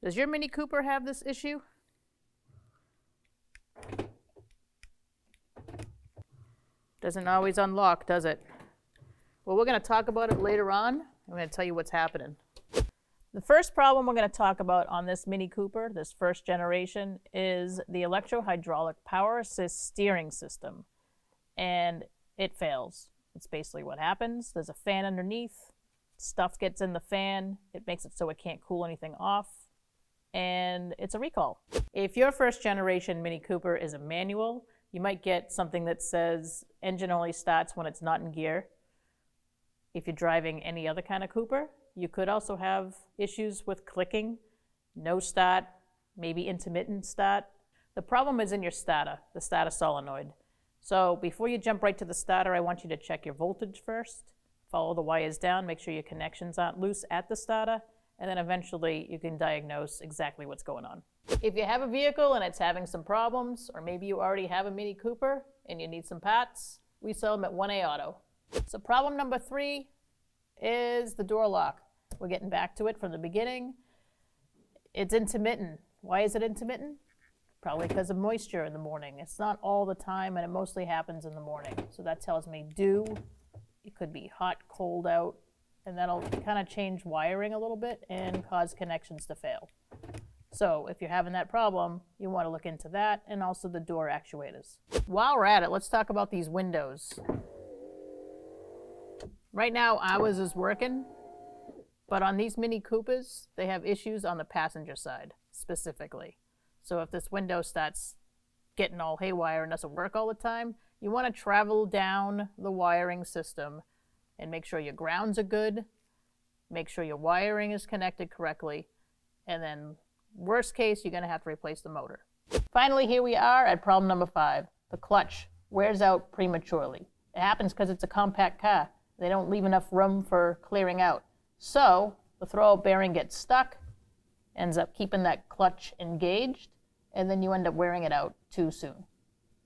Does your Mini Cooper have this issue? Doesn't always unlock, does it? Well, we're going to talk about it later on. I'm going to tell you what's happening. The first problem we're going to talk about on this Mini Cooper, this first generation, is the electro-hydraulic power assist steering system. And it fails. It's basically what happens. There's a fan underneath. Stuff gets in the fan. It makes it so it can't cool anything off. And it's a recall. If your first generation Mini Cooper is a manual, you might get something that says engine only starts when it's not in gear. If you're driving any other kind of Cooper, you could also have issues with clicking, no start, maybe intermittent start. The problem is in your starter, the starter solenoid. So before you jump right to the starter, I want you to check your voltage first, follow the wires down, make sure your connections aren't loose at the starter, and then eventually you can diagnose exactly what's going on. If you have a vehicle and it's having some problems, or maybe you already have a Mini Cooper and you need some parts, we sell them at 1A Auto. So problem number 3 is the door lock. We're getting back to it from the beginning. It's intermittent. Why is it intermittent? Probably because of moisture in the morning. It's not all the time, and it mostly happens in the morning. So that tells me dew. It could be hot, cold out, and that'll kind of change wiring a little bit and cause connections to fail. So if you're having that problem, you want to look into that, and also the door actuators. While we're at it, let's talk about these windows. Right now, ours is working, but on these Mini Coopers, they have issues on the passenger side, specifically. So if this window starts getting all haywire and doesn't work all the time, you want to travel down the wiring system and make sure your grounds are good, make sure your wiring is connected correctly, and then worst case, you're going to have to replace the motor. Finally, here we are at problem number 5. The clutch wears out prematurely. It happens because it's a compact car. They don't leave enough room for clearing out. So the throwout bearing gets stuck, ends up keeping that clutch engaged, and then you end up wearing it out too soon.